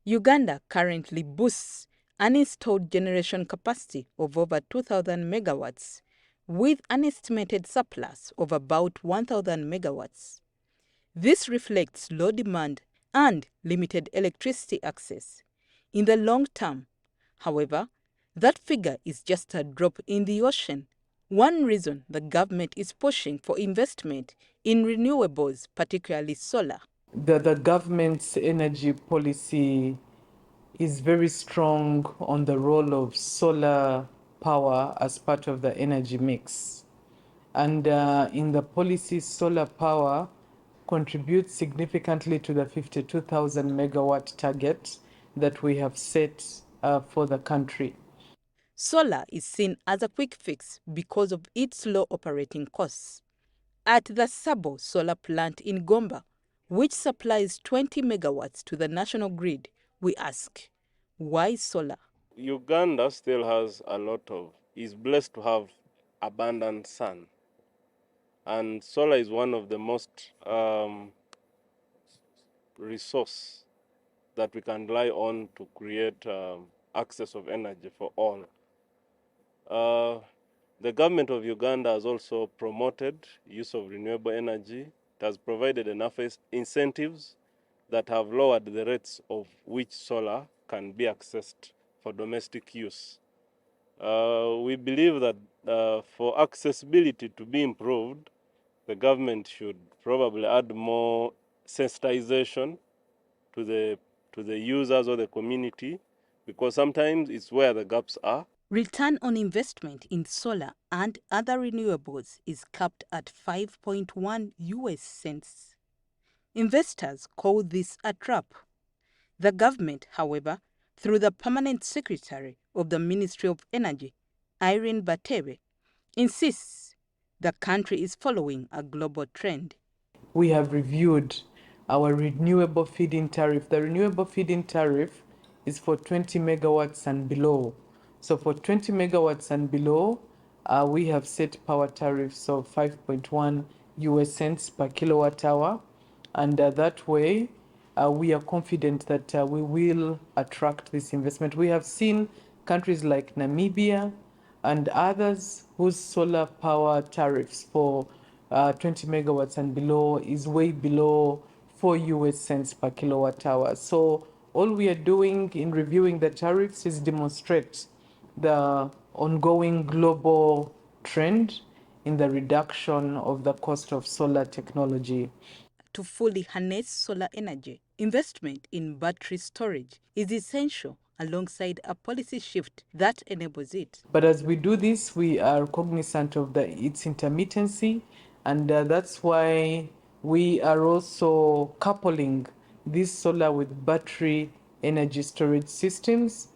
Uganda currently boasts an installed generation capacity of over 2,000 megawatts, with an estimated surplus of about 1,000 megawatts. This reflects low demand and limited electricity access. In the long term, however, that figure is just a drop in the ocean. One reason the government is pushing for investment in renewables, particularly solar. The government's energy policy is very strong on the role of solar power as part of the energy mix. And in the policy, solar power contributes significantly to the 52,000 megawatt target that we have set for the country. Solar is seen as a quick fix because of its low operating costs. At the Xsabo solar plant in Gomba, which supplies 20 megawatts to the national grid, we ask, why solar? Uganda still has is blessed to have abundant sun. And solar is one of the most resource that we can rely on to create access of energy for all. The government of Uganda has also promoted use of renewable energy. It has provided enough incentives that have lowered the rates of which solar can be accessed for domestic use. We believe that for accessibility to be improved, the government should probably add more sensitization to the users or the community, because sometimes it's where the gaps are. Return on investment in solar and other renewables is capped at 5.1 US cents. Investors call this a trap. The government, however, through the permanent secretary of the Ministry of Energy, Irene Batebe, insists the country is following a global trend. We have reviewed our renewable feed-in tariff. The renewable feed-in tariff is for 20 megawatts and below. So for 20 megawatts and below, we have set power tariffs of 5.1 US cents per kilowatt hour. And that way, we are confident that we will attract this investment. We have seen countries like Namibia and others whose solar power tariffs for 20 megawatts and below is way below 4 US cents per kilowatt hour. So all we are doing in reviewing the tariffs is demonstrate the ongoing global trend in the reduction of the cost of solar technology. To fully harness solar energy, investment in battery storage is essential alongside a policy shift that enables it. But as we do this, we are cognizant of its intermittency, and that's why we are also coupling this solar with battery energy storage systems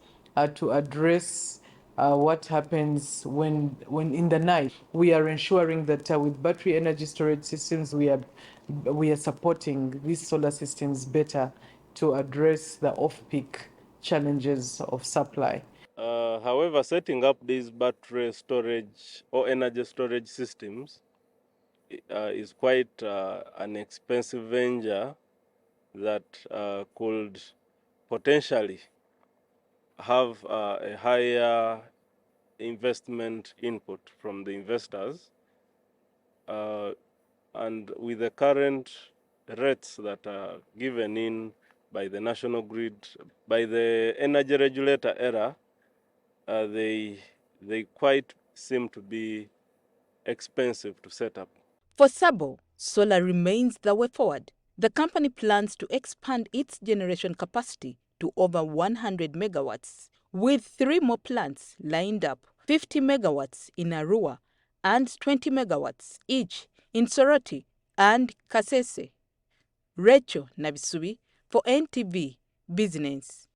to address what happens when in the night. We are ensuring that with battery energy storage systems, we are supporting these solar systems better to address the off-peak challenges of supply. However, setting up these battery storage or energy storage systems is quite an expensive venture that could potentially have a higher investment input from the investors. And with the current rates that are given in by the national grid, by the energy regulator era, they quite seem to be expensive to set up. For Xsabo, solar remains the way forward. The company plans to expand its generation capacity to over 100 megawatts, with 3 more plants lined up, 50 megawatts in Arua and 20 megawatts each in Soroti and Kasese. Rachael Nabisubi for NTV Business.